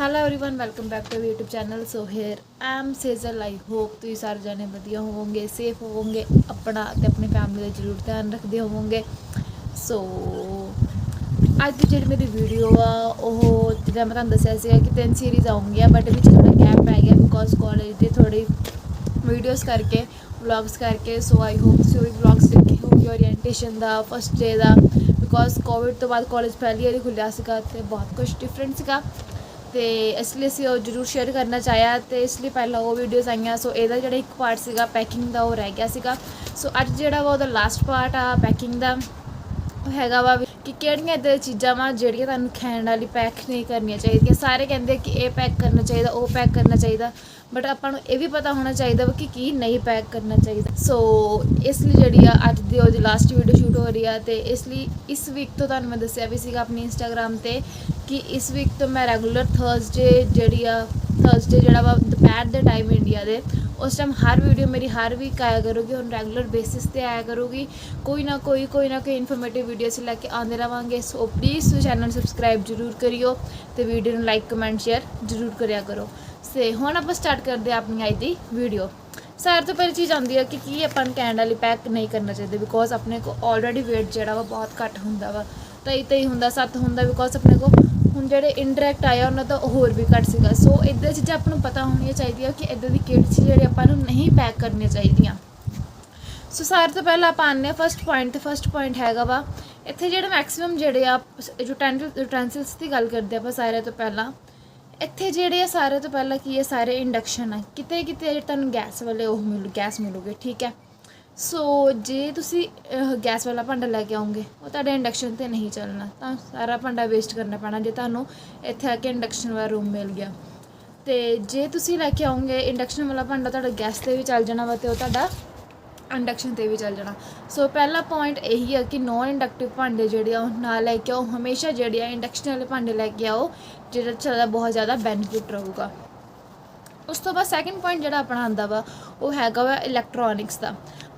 Hello everyone welcome back to YouTube channel. So here I am Sejal. I hope तुम सारे जने वधिया होवोगे, safe होवोगे, अपना ते अपनी फैमिली का जरूर ध्यान रखते होवोगे। सो अज की जी मेरी वीडियो आ जिदा मैं तुहानूं दस्सिया कि 3 सीरीज़ आऊँगी, बट विच थोड़ा गैप पै गया बिकॉज कॉलेज के थोड़ी वीडियोज़ करके व्लॉग्स करके। सो आई होप तुसीं भी व्लॉग्स देखे होगे ओरिएंटेशन का फस्ट डे का, बिकॉज कोविड तो बाद कॉलेज पहली बारी खुलिया सीगा ते बहुत कुछ डिफरेंट सीगा, तो इसलिए असी जरूर शेयर करना चाहया, तो इसलिए पहला वो वीडियोज़ आईयां। सो ਇਹਦਾ ਜਿਹੜਾ ਇੱਕ ਪਾਰਟ ਸੀਗਾ ਪੈਕਿੰਗ ਦਾ ਉਹ ਰਹਿ ਗਿਆ ਸੀਗਾ। ਸੋ ਅੱਜ ਜਿਹੜਾ ਵਾ ਉਹਦਾ ਲਾਸਟ ਪਾਰਟ ਆ ਪੈਕਿੰਗ ਦਾ ਹੈਗਾ ਵਾ ਕਿ ਕਿਹੜੀਆਂ ਇੱਦਾਂ ਦੀਆਂ ਚੀਜ਼ਾਂ ਵਾ ਜਿਹੜੀਆਂ ਤੁਹਾਨੂੰ ਖਾਣ ਵਾਲੀ ਪੈਕ ਨਹੀਂ ਕਰਨੀਆਂ ਚਾਹੀਦੀਆਂ। ਸਾਰੇ ਕਹਿੰਦੇ ਕਿ ਇਹ ਪੈਕ ਕਰਨਾ ਚਾਹੀਦਾ, ਉਹ ਪੈਕ ਕਰਨਾ ਚਾਹੀਦਾ, बट ਆਪਾਂ ਨੂੰ ਇਹ ਵੀ ਪਤਾ ਹੋਣਾ ਚਾਹੀਦਾ ਵਾ ਕਿ ਕੀ ਨਹੀਂ ਪੈਕ ਕਰਨਾ ਚਾਹੀਦਾ। ਸੋ ਇਸ ਲਈ ਜਿਹੜੀ ਆ ਅੱਜ ਦੀ ਉਹਦੀ ਲਾਸਟ ਵੀਡੀਓ ਸ਼ੂਟ ਹੋ ਰਹੀ ਆ, ਤੇ ਇਸ ਲਈ ਇਸ ਵੀਕ ਤੋਂ ਤੁਹਾਨੂੰ ਮੈਂ ਦੱਸਿਆ ਵੀ ਸੀਗਾ ਆਪਣੀ ਇੰਸਟਾਗ੍ਰਾਮ ਤੇ कि इस वीक तो मैं रेगूलर थर्सडे ਜਿਹੜਾ ਵਾ ਦੁਪਹਿਰ ਦੇ ਟਾਈਮ ਇੰਡੀਆ ਦੇ उस टाइम हर वीडियो मेरी हर वीक आया करूँगी और रेगूलर बेसिस पे आया करूँगी। कोई ना कोई इन्फॉर्मेटिव वीडियो से लैके आते रहेंगे। सो प्लीज़ चैनल सबसक्राइब जरूर करियो, तो वीडियो में लाइक कमेंट शेयर जरूर करिया करो। से हुण आप स्टार्ट करते हैं अपनी अज की वीडियो। सारे तो पहली चीज़ आती है कि अपन कैंड वाली पैक नहीं करना चाहिए, बिकॉज अपने को ऑलरेडी वेट जो वा बहुत घट होंदा वा, 23 होंदा 7 होंदा, बिकॉज अपने को ਹੁਣ ਜਿਹੜੇ ਇਨਡਾਇਰੈਕਟ ਆਇਆ ਉਹਨਾਂ ਦਾ ਹੋਰ ਵੀ ਘੱਟ ਸੀਗਾ। ਸੋ ਇੱਦਾਂ ਚੀਜ਼ਾਂ ਆਪਾਂ ਨੂੰ ਪਤਾ ਹੋਣੀਆਂ ਚਾਹੀਦੀਆਂ ਕਿ ਇੱਦਾਂ ਦੀ ਕਿਹੜੀ ਚੀਜ਼ ਜਿਹੜੀ ਆਪਾਂ ਨੂੰ ਨਹੀਂ ਪੈਕ ਕਰਨੀਆਂ ਚਾਹੀਦੀਆਂ। ਸੋ ਸਾਰੇ ਤੋਂ ਪਹਿਲਾਂ ਆਪਾਂ ਆਉਂਦੇ ਹਾਂ ਫਸਟ ਪੁਆਇੰਟ, ਤੇ ਫਸਟ ਪੁਆਇੰਟ ਹੈਗਾ ਵਾ ਇੱਥੇ ਜਿਹੜੇ ਮੈਕਸੀਮਮ ਜਿਹੜੇ ਆ ਯੂਟੈਂਸਿਲਸ ਦੀ ਗੱਲ ਕਰਦੇ ਆਪਾਂ ਸਾਰਿਆਂ ਤੋਂ ਪਹਿਲਾਂ। ਇੱਥੇ ਜਿਹੜੇ ਆ ਸਾਰਿਆਂ ਤੋਂ ਪਹਿਲਾਂ ਕੀ ਹੈ, ਸਾਰੇ ਇੰਡਕਸ਼ਨ ਆ, ਕਿਤੇ ਕਿਤੇ ਤੁਹਾਨੂੰ ਗੈਸ ਵਾਲੇ ਉਹ ਗੈਸ ਮਿਲੂਗੇ, ਠੀਕ ਹੈ। सो जे तुसी गैस वाला भांडा लैके आओगे वो तुहाडे इंडक्शन ते नहीं चलना, तो सारा भांडा वेस्ट करना पैना जे तुहानूं इत्थे आके इंडक्शन वाला रूम मिल गया। तो जे तुसी लैके आओगे इंडक्शन वाला भांडा तुहाडा गैस ते भी चल जाना वा, तो तुहाडा इंडक्शन ते भी चल जाना। सो पहला पॉइंट यही है कि नॉन इंडक्टिव भांडे जिहड़े ना लैके आओ, हमेशा जिहड़े इंडक्शन वाले भांडे लैके आओ, जिहड़ा चलदा बहुत ज़्यादा बैनीफिट रहूगा। उस तो बाद सैकेंड पॉइंट जो अपना आंदा वा वो हैगा वा इलैक्ट्रॉनिक्स का।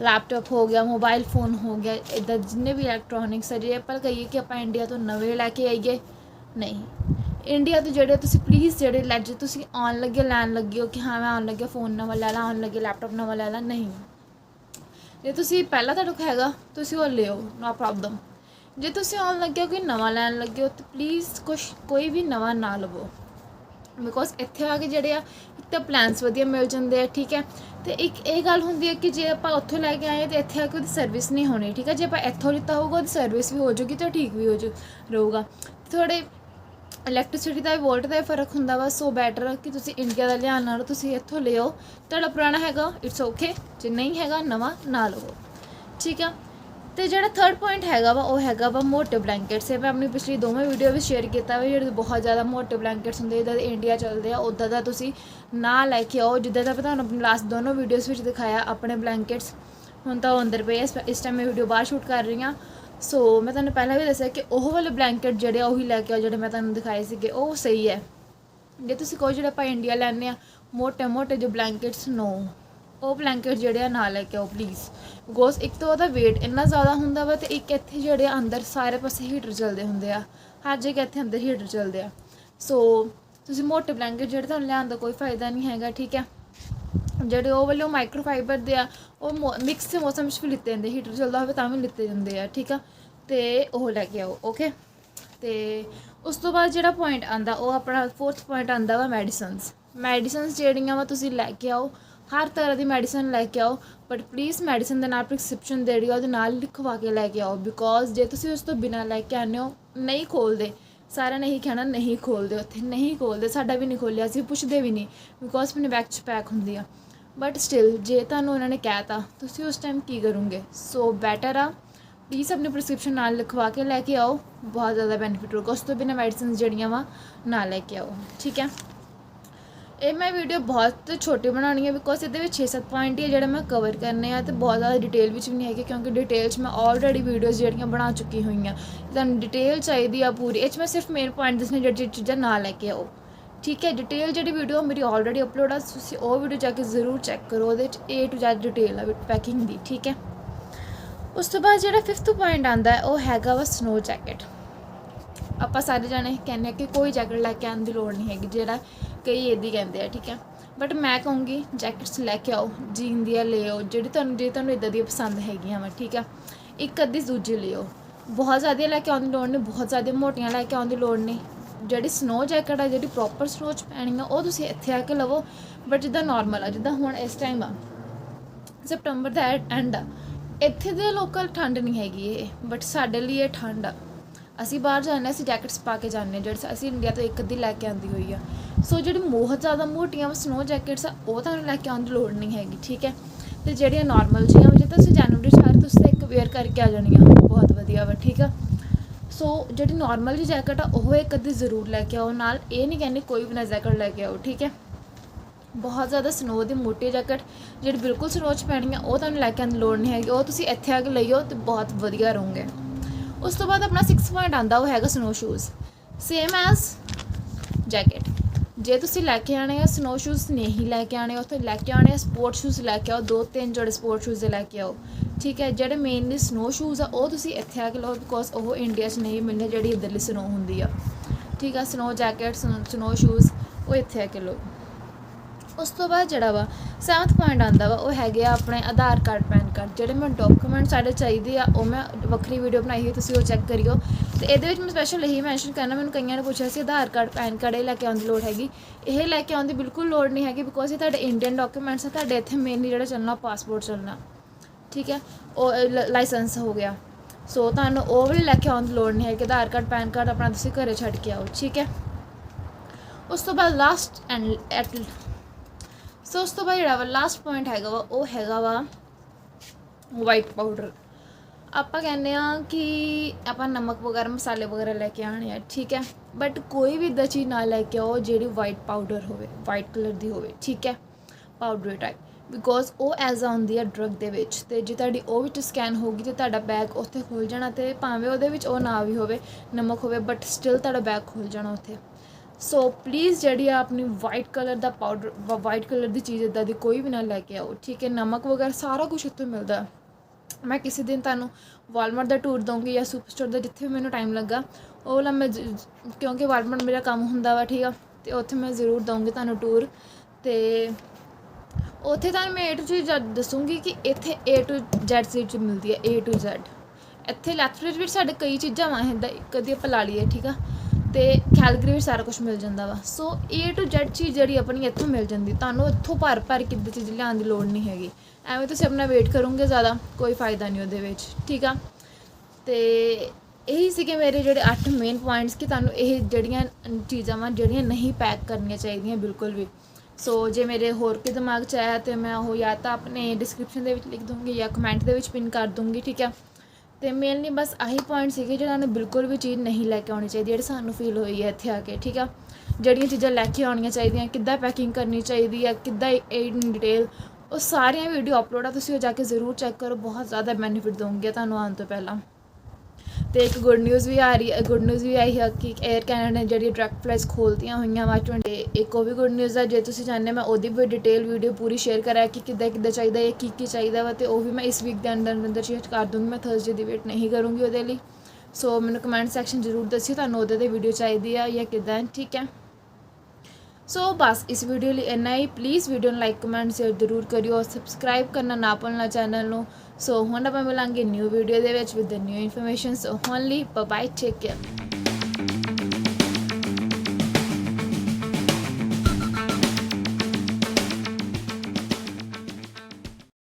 लैपटॉप हो गया, मोबाइल फोन हो गया, इदा जिन्ने भी इलैक्ट्रॉनिक्स है, जे आप कहिए कि आप इंडिया तो नवे लैके आइए, नहीं, इंडिया तो जोड़े तुम प्लीज़ जोड़े लैज तुम आन लगे लैन लगे हो कि हाँ मैं आन लगे फ़ोन नवा लै ला, आन लगे लैपटॉप नवा लै ला, नहीं। जे तुम पहला तुहाडे कोल हैगा तुसीं ओह लिओ, नो प्रॉब्लम। जे तुसीं आन लगे हो कोई नवा लैन लगे हो तो प्लीज़ कोई भी नवा ना लवो, बिकॉज इत्थे आके जिहड़े आ एक तो प्लान्स वधिया मिल जाते हैं, ठीक है। तो एक ये गल होंदी है कि जे आप उत्थों लैके आए तो इत्थे आके सर्विस नहीं होनी, ठीक है। जे आप इत्थों लिता होगा तो सर्विस भी हो जाएगी, तो ठीक भी रहूगा। थोड़े इलैक्ट्रिसिटी का वोल्ट का फर्क होंदा वा। सो बैटर कि तुसीं इंडिया का लिआउण नालों तुसीं इत्थों लिओ, तुहाडा पुराना हैगा इट्स ओके, जे नहीं हैगा नवा ना लवो, ठीक है। तो जो थर्ड पॉइंट हैगा वा वो हैगा वा मोटे ब्लैंकेट्स। मैं अपनी पिछली दोवें वीडियो भी शेयर किया वा, जो बहुत ज़्यादा मोटे ब्लैंकेट्स होंगे जिदा इंडिया चलते हैं उदा का तुसी ना लैके आओ, जिदा का मैं अपनी लास्ट दोनों वीडियोज़ में दिखाया अपने ब्लैंकेट्स। हुण तो अंदर पे इस टाइम मैं वीडियो बाहर शूट कर रही हाँ। सो मैं तुहानूं पहले भी दस्सिया कि ओह वाले ब्लैंकेट जोड़े उही लैके आओ जो मैं तुहानूं दिखाए थे, वो सही है। जे तुसी कहो जो आप इंडिया लैने मोटे मोटे जो ब्लैंकेट्स, नो, वो ब्लैंकेट जोड़े ना लैके आओ प्लीज़, बिकॉज एक तो वह वेट इन्ना ज़्यादा होंदा वा, तो एक इत्थे जोड़े अंदर सारे पासे हीटर चलते होंगे, हर जगह इत्थे अंदर हीटर चलते हैं। सो तुसीं मोटे ब्लैंकेट जोड़े तुहानूं लिआउण दा कोई फायदा नहीं हैगा, ठीक है। जोड़े वो वाले माइक्रोफाइबर दे आ मिक्स के मौसम भी लिते जाते, हीटर चलता हो तां भी लिते जाते हैं, ठीक है। तो वह लैके आओ, ओके। तो उस तो बाद जो पॉइंट आंदा वो अपना फोर्थ पॉइंट आंदा वा मैडिसनस जिहड़ियां वा तुसीं लैके आओ, हर तरह की मैडिसन लैके आओ, बट प्लीज़ मैडिसन के नाल प्रिस्क्रिप्शन देड़ी वो नाल लिखवा के लैके आओ, बिकॉज जे तुसीं उस तो बिना लैके आने हो नहीं खोलते, सारा नहीं कहना नहीं खोलते, उत्थे नहीं खोलते, साडा भी नहीं खोलिया, असीं पुछदे भी नहीं, बिकॉज अपने बैग च पैक होंदी आ। बट स्टिल जे तुहानूं उन्होंने कहता तुसीं उस टाइम की करोगे। सो बैटर आ प्लीज़ अपने प्रिस्क्रिप्शन नाल लिखवा के लैके आओ, बहुत ज़्यादा बेनीफिट होगा। उस तो बिना मैडिसन जिहड़ियां वा ना लैके आओ, ठीक है। ये मैं वीडियो बहुत छोटी बनानी है, बिकॉज ये 6-7 पॉइंट ही है जो मैं कवर करने हैं, तो बहुत ज़्यादा डिटेल भी नहीं है, क्योंकि डिटेल मैं ऑलरेडी वीडियोज़ जोड़ियाँ बना चुकी हुई हैं। तुहानूं डिटेल चाहिए पूरी, मैं सिर्फ मेन पॉइंट दसने जो चीज़ां ना लैके आओ, ठीक है। डिटेल जी वीडियो मेरी ऑलरेडी अपलोड है, तुसीं वो वीडियो जाके जरूर चैक करो, वो A to Z डिटेल है पैकिंग की, ठीक है। उस तो बाद जो फिफ्थ पॉइंट आता है वो हैगा वा स्नो जैकेट। ਆਪਾਂ ਸਾਰੇ ਜਾਣੇ ਕਹਿੰਦੇ ਹਾਂ कि कोई जैकेट लैके आने की लोड़ नहीं हैगी, ਜਿਹੜਾ कई इदी कहते हैं, ठीक है। बट मैं कहूँगी जैकेट्स लैके आओ, जीन दियां ले आओ, ਜਿਹੜੀ ਤੁਹਾਨੂੰ इदां दी पसंद हैगियां वा, ठीक है। एक अद्धी दूजी ले आओ, बहुत ज़्यादा लैके आने की लोड़ नहीं, बहुत ज़्यादा मोटियां लैके आने की लोड़ नहीं। ਜਿਹੜੀ ਸਨੋ ਜੈਕਟ ਆ, ਜਿਹੜੀ ਪ੍ਰੋਪਰ ਸਨੋ 'ਚ ਪੈਣੀ ਆ, ਉਹ ਤੁਸੀਂ ਇੱਥੇ ਆ ਕੇ ਲਵੋ। ਬਟ ਜਿੱਦਾਂ ਨੋਰਮਲ ਆ, ਜਿੱਦਾਂ ਹੁਣ ਇਸ ਟਾਈਮ ਆ ਸਪਟੰਬਰ ਦਾ ਐਂਡ ਆ, ਇੱਥੇ ਦੇ ਲੋਕਲ ਠੰਡ ਨਹੀਂ ਹੈਗੀ ਇਹ, ਬਟ ਸਾਡੇ ਲਈ ਇਹ ਠੰਡ ਆ। ਅਸੀਂ ਬਾਹਰ ਜਾਂਦੇ ਹਾਂ, ਅਸੀਂ ਜੈਕਟਸ ਪਾ ਕੇ ਜਾਂਦੇ ਹਾਂ, ਜਿਹੜੇ ਅਸੀਂ ਇੰਡੀਆ ਤੋਂ ਇੱਕ ਅੱਧੀ ਲੈ ਕੇ ਆਉਂਦੀ ਹੋਈ ਆ। ਸੋ ਜਿਹੜੀ ਬਹੁਤ ਜ਼ਿਆਦਾ ਮੋਟੀਆਂ ਸਨੋ ਜੈਕਟਸ ਆ, ਉਹ ਤੁਹਾਨੂੰ ਲੈ ਕੇ ਆਉਣ ਦੀ ਲੋੜ ਨਹੀਂ ਹੈਗੀ, ਠੀਕ ਹੈ। ਅਤੇ ਜਿਹੜੀਆਂ ਨੋਰਮਲ ਜਿਹੀਆਂ, ਜੇ ਤੁਸੀਂ ਜਨਵਰੀ ਸਾਰੇ ਤੁਸੀਂ ਇੱਕ ਵੇਅਰ ਕਰਕੇ ਆ ਜਾਣੀਆਂ, ਬਹੁਤ ਵਧੀਆ ਵਾ, ਠੀਕ ਆ। ਸੋ ਜਿਹੜੀ ਨੋਰਮਲ ਜਿਹੀ ਜੈਕਟ ਆ, ਉਹ ਇੱਕ ਅੱਧੀ ਜ਼ਰੂਰ ਲੈ ਕੇ ਆਓ ਨਾਲ। ਇਹ ਨਹੀਂ ਕਹਿੰਦੇ ਕੋਈ ਵੀ ਨਾ ਜੈਕਟ ਲੈ ਕੇ ਆਓ, ਠੀਕ ਹੈ। ਬਹੁਤ ਜ਼ਿਆਦਾ ਸਨੋ ਦੀ ਮੋਟੀ ਜੈਕਟ ਜਿਹੜੀ ਬਿਲਕੁਲ ਸਨੋ 'ਚ ਪੈਣੀ ਆ, ਉਹ ਤੁਹਾਨੂੰ ਲੈ ਕੇ ਆਉਣ ਦੀ ਲੋੜ ਨਹੀਂ ਹੈਗੀ, ਉਹ ਤੁਸੀਂ ਇੱਥੇ ਆ ਕੇ ਲਈਓ ਅਤੇ ਬਹੁਤ ਵਧੀਆ ਰਹੋਗੇ। ਉਸ ਤੋਂ ਬਾਅਦ ਆਪਣਾ 6 ਪੁਆਇੰਟ ਆਉਂਦਾ, ਉਹ ਹੈਗਾ snow shoes, same as jacket. ਜੇ ਤੁਸੀਂ ਲੈ ਕੇ ਆਉਣੇ ਆ ਸਨੋ ਸ਼ੂਜ਼ ਨਹੀਂ ਲੈ ਕੇ ਆਉਣੇ, ਉੱਥੇ ਲੈ ਕੇ ਆਉਣੇ ਆ ਸਪੋਰਟ ਸ਼ੂਜ਼ ਲੈ ਕੇ ਆਓ, 2-3 ਜੋੜੇ ਸਪੋਰਟ ਸ਼ੂਜ਼ ਦੇ ਲੈ ਕੇ ਆਓ, ਠੀਕ ਹੈ। ਜਿਹੜੇ ਮੇਨਲੀ ਸਨੋ ਸ਼ੂਜ਼ ਆ, ਉਹ ਤੁਸੀਂ ਇੱਥੇ ਆ ਕੇ ਲਓ, ਬਿਕੋਜ਼ ਉਹ ਇੰਡੀਆ 'ਚ ਨਹੀਂ ਮਿਲਣੇ, ਜਿਹੜੀ ਇੱਧਰਲੀ ਸਨੋ ਹੁੰਦੀ ਆ, ਠੀਕ ਆ। ਸਨੋ ਜੈਕਟ, ਸਨੋ ਸ਼ੂਜ਼ ਉਹ ਇੱਥੇ ਆ ਕੇ ਲਓ। ਉਸ ਤੋਂ ਬਾਅਦ ਜਿਹੜਾ ਵਾ 7ਵਾਂ ਪੁਆਇੰਟ ਆਉਂਦਾ ਵਾ, ਉਹ ਹੈਗੇ ਆ ਆਪਣੇ ਆਧਾਰ ਕਾਰਡ, ਪੈਨ ਕਾਰਡ। ਜਿਹੜੇ ਮੈਨੂੰ ਡਾਕੂਮੈਂਟ ਸਾਡੇ ਚਾਹੀਦੇ ਆ, ਉਹ ਮੈਂ ਵੱਖਰੀ ਵੀਡੀਓ ਬਣਾਈ ਹੋਈ, ਤੁਸੀਂ ਉਹ ਚੈੱਕ ਕਰਿਓ। ਅਤੇ ਇਹਦੇ ਵਿੱਚ ਮੈਂ ਸਪੈਸ਼ਲ ਇਹੀ ਮੈਂਸ਼ਨ ਕਰਨਾ, ਮੈਨੂੰ ਕਈਆਂ ਨੇ ਪੁੱਛਿਆ ਸੀ ਆਧਾਰ ਕਾਰਡ, ਪੈਨ ਕਾਰਡ ਇਹ ਲੈ ਕੇ ਆਉਣ ਦੀ ਲੋੜ ਹੈਗੀ। ਇਹ ਲੈ ਕੇ ਆਉਣ ਦੀ ਬਿਲਕੁਲ ਲੋੜ ਨਹੀਂ ਹੈਗੀ, ਬਿਕੋਜ਼ ਇਹ ਤੁਹਾਡੇ ਇੰਡੀਅਨ ਡਾਕੂਮੈਂਟਸ ਆ। ਤੁਹਾਡੇ ਇੱਥੇ ਮੇਨਲੀ ਜਿਹੜਾ ਚੱਲਣਾ ਪਾਸਪੋਰਟ ਚੱਲਣਾ, ਠੀਕ ਹੈ, ਉਹ ਲਾਇਸੈਂਸ ਹੋ ਗਿਆ। ਸੋ ਤੁਹਾਨੂੰ ਉਹ ਵਾਲੇ ਲੈ ਕੇ ਆਉਣ ਦੀ ਲੋੜ ਨਹੀਂ ਹੈ ਕਿ ਆਧਾਰ ਕਾਰਡ, ਪੈਨ ਕਾਰਡ ਆਪਣਾ ਤੁਸੀਂ ਘਰੇ ਛੱਡ ਕੇ ਆਓ, ਠੀਕ ਹੈ। ਉਸ ਤੋਂ ਬਾਅਦ ਉਸ ਤੋਂ ਬਾਅਦ ਜਿਹੜਾ ਵਾ ਲਾਸਟ ਪੁਆਇੰਟ ਹੈਗਾ ਵਾ, ਉਹ ਹੈਗਾ ਵਾ ਵਾਈਟ ਪਾਊਡਰ। ਆਪਾਂ ਕਹਿੰਦੇ ਹਾਂ ਕਿ ਆਪਾਂ ਨਮਕ ਵਗੈਰਾ, ਮਸਾਲੇ ਵਗੈਰਾ ਲੈ ਕੇ ਆਉਣੇ ਆ, ਠੀਕ ਹੈ। ਬਟ ਕੋਈ ਵੀ ਇੱਦਾਂ ਚੀਜ਼ ਨਾ ਲੈ ਕੇ ਆਓ ਜਿਹੜੀ ਵਾਈਟ ਪਾਊਡਰ ਹੋਵੇ, ਵਾਈਟ ਕਲਰ ਦੀ ਹੋਵੇ, ਠੀਕ ਹੈ, ਪਾਊਡਰ ਟਾਈਪ, ਬਿਕੋਜ਼ ਉਹ ਐਜ਼ ਆਉਂਦੀ ਆ ਡਰੱਗ ਦੇ ਵਿੱਚ। ਅਤੇ ਜੇ ਤੁਹਾਡੀ ਉਹ ਵਿੱਚ ਸਕੈਨ ਹੋਊਗੀ ਤਾਂ ਤੁਹਾਡਾ ਬੈਗ ਉੱਥੇ ਖੁੱਲ੍ਹ ਜਾਣਾ, ਅਤੇ ਭਾਵੇਂ ਉਹਦੇ ਵਿੱਚ ਉਹ ਨਾ ਵੀ ਹੋਵੇ, ਨਮਕ ਹੋਵੇ, ਬਟ ਸਟਿਲ ਤੁਹਾਡਾ ਬੈਗ ਖੁੱਲ੍ਹ ਜਾਣਾ ਉੱਥੇ। ਸੋ ਪਲੀਜ਼ ਜਿਹੜੀ ਆ ਆਪਣੀ ਵਾਈਟ ਕਲਰ ਦਾ ਪਾਊਡਰ, ਵਾਈਟ ਕਲਰ ਦੀ ਚੀਜ਼ ਇੱਦਾਂ ਦੀ ਕੋਈ ਵੀ ਨਾ ਲੈ ਕੇ ਆਓ, ਠੀਕ ਹੈ। ਨਮਕ ਵਗੈਰਾ ਸਾਰਾ ਕੁਛ ਇੱਥੋਂ ਮਿਲਦਾ। ਮੈਂ ਕਿਸੇ ਦਿਨ ਤੁਹਾਨੂੰ ਵਾਲਮਾਰਟ ਦਾ ਟੂਰ ਦਊਂਗੀ ਜਾਂ ਸੁਪਰ ਸਟੋਰ ਦਾ, ਜਿੱਥੇ ਵੀ ਮੈਨੂੰ ਟਾਈਮ ਲੱਗਾ ਉਹ ਵਾਲਾ ਮੈਂ, ਕਿਉਂਕਿ ਵਾਲਮਾਰਟ ਮੇਰਾ ਕੰਮ ਹੁੰਦਾ ਵਾ, ਠੀਕ ਆ, ਅਤੇ ਉੱਥੇ ਮੈਂ ਜ਼ਰੂਰ ਦਊਂਗੀ ਤੁਹਾਨੂੰ ਟੂਰ। ਅਤੇ ਉੱਥੇ ਤੁਹਾਨੂੰ ਮੈਂ A to Z ਦੱਸੂੰਗੀ ਕਿ ਇੱਥੇ A to Z ਚੀਜ਼ ਮਿਲਦੀ ਹੈ, A to Z। ਇੱਥੇ ਲੈਥਬਰਿਜ ਵਿੱਚ ਸਾਡੇ ਕਈ ਚੀਜ਼ਾਂ ਵਾ ਇੱਦਾਂ, ਕਦੀ ਆਪਾਂ ਲਾ ਲਈਏ, ਠੀਕ ਆ, ਅਤੇ ਕੈਲਗਰੀ ਵਿੱਚ ਸਾਰਾ ਕੁਛ ਮਿਲ ਜਾਂਦਾ ਵਾ। ਸੋ A to Z ਚੀਜ਼ ਜਿਹੜੀ ਆਪਣੀ ਇੱਥੋਂ ਮਿਲ ਜਾਂਦੀ, ਤੁਹਾਨੂੰ ਇੱਥੋਂ ਭਰ ਕਿੱਦਾਂ ਚੀਜ਼ ਲਿਆਉਣ ਦੀ ਲੋੜ ਨਹੀਂ ਹੈਗੀ। ਐਵੇਂ ਤੁਸੀਂ ਆਪਣਾ ਵੇਟ ਕਰੋਗੇ ਜ਼ਿਆਦਾ, ਕੋਈ ਫਾਇਦਾ ਨਹੀਂ ਉਹਦੇ ਵਿੱਚ, ਠੀਕ ਆ। ਅਤੇ ਇਹੀ ਸੀਗੇ ਮੇਰੇ ਜਿਹੜੇ 8 ਮੇਨ ਪੁਆਇੰਟਸ ਕਿ ਤੁਹਾਨੂੰ ਇਹ ਜਿਹੜੀਆਂ ਚੀਜ਼ਾਂ ਵਾ ਜਿਹੜੀਆਂ ਨਹੀਂ ਪੈਕ ਕਰਨੀਆਂ ਚਾਹੀਦੀਆਂ ਬਿਲਕੁਲ ਵੀ। ਸੋ ਜੇ ਮੇਰੇ ਹੋਰ ਕੋਈ ਦਿਮਾਗ 'ਚ ਆਇਆ ਤਾਂ ਮੈਂ ਉਹ ਜਾਂ ਤਾਂ ਆਪਣੇ ਡਿਸਕ੍ਰਿਪਸ਼ਨ ਦੇ ਵਿੱਚ ਲਿਖ ਦੂੰਗੀ ਜਾਂ ਕਮੈਂਟ ਦੇ ਵਿੱਚ ਪਿਨ ਕਰ ਦੂੰਗੀ, ਠੀਕ ਹੈ। ਅਤੇ ਮੇਨਲੀ ਬਸ ਆਹੀ ਪੁਆਇੰਟ ਸੀਗੇ ਜਿਹੜਾ ਸਾਨੂੰ ਬਿਲਕੁਲ ਵੀ ਚੀਜ਼ ਨਹੀਂ ਲੈ ਕੇ ਆਉਣੀ ਚਾਹੀਦੀ, ਜਿਹੜੀ ਸਾਨੂੰ ਫੀਲ ਹੋਈ ਹੈ ਇੱਥੇ ਆ ਕੇ, ਠੀਕ ਆ। ਜਿਹੜੀਆਂ ਚੀਜ਼ਾਂ ਲੈ ਕੇ ਆਉਣੀਆਂ ਚਾਹੀਦੀਆਂ, ਕਿੱਦਾਂ ਪੈਕਿੰਗ ਕਰਨੀ ਚਾਹੀਦੀ ਹੈ, ਕਿੱਦਾਂ ਇਨ ਡਿਟੇਲ, ਉਹ ਸਾਰੀਆਂ ਵੀਡੀਓ ਅਪਲੋਡ ਆ, ਤੁਸੀਂ ਉਹ ਜਾ ਕੇ ਜ਼ਰੂਰ ਚੈੱਕ ਕਰੋ। ਬਹੁਤ ਜ਼ਿਆਦਾ ਬੈਨੀਫਿਟ ਦਊਂਗੀ ਤੁਹਾਨੂੰ ਆਉਣ ਤੋਂ ਪਹਿਲਾਂ। ਅਤੇ ਇੱਕ ਗੁੱਡ ਨਿਊਜ਼ ਵੀ ਆਈ ਹੈ ਕਿ ਏਅਰ ਕੈਨੇਡਾ ਨੇ ਜਿਹੜੀ ਡਾਇਰੈਕਟ ਫਲਾਈਟਸ ਖੋਲ੍ਹਤੀਆਂ ਹੋਈਆਂ ਵਾ 20। ਇੱਕ ਉਹ ਵੀ ਗੁੱਡ ਨਿਊਜ਼ ਆ, ਜੇ ਤੁਸੀਂ ਚਾਹੁੰਦੇ ਮੈਂ ਉਹਦੀ ਵੀ ਡਿਟੇਲ ਵੀਡੀਓ ਪੂਰੀ ਸ਼ੇਅਰ ਕਰਾਂ ਕਿ ਕਿੱਦਾਂ ਚਾਹੀਦਾ ਹੈ, ਕੀ ਚਾਹੀਦਾ ਵਾ, ਅਤੇ ਉਹ ਵੀ ਮੈਂ ਇਸ ਵੀਕ ਦੇ ਅੰਦਰ ਸ਼ੇਅਰ ਕਰ ਦੂੰਗੀ। ਮੈਂ ਥਰਸਡੇ ਦੀ ਵੇਟ ਨਹੀਂ ਕਰੂੰਗੀ ਉਹਦੇ ਲਈ। ਸੋ ਮੈਨੂੰ ਕਮੈਂਟ ਸੈਕਸ਼ਨ ਜ਼ਰੂਰ ਦੱਸਿਓ ਤੁਹਾਨੂੰ ਉਹਦੇ 'ਤੇ ਵੀਡੀਓ ਚਾਹੀਦੀ ਆ ਜਾਂ ਕਿੱਦਾਂ, ਠੀਕ ਹੈ। ਸੋ ਬਸ ਇਸ ਵੀਡੀਓ ਲਈ ਇੰਨਾ ਹੀ। ਪਲੀਜ਼ ਵੀਡੀਓ ਨੂੰ ਲਾਈਕ, ਕਮੈਂਟ, ਸ਼ੇਅਰ ਜ਼ਰੂਰ ਕਰਿਓ, ਸਬਸਕ੍ਰਾਈਬ ਕਰਨਾ ਨਾ ਭੁੱਲਣਾ ਚੈਨਲ ਨੂੰ। ਸੋ ਹੁਣ ਆਪਾਂ ਮਿਲਾਂਗੇ ਨਿਊ ਵੀਡੀਓ ਦੇ ਵਿੱਚ with new information. So only bye, take care.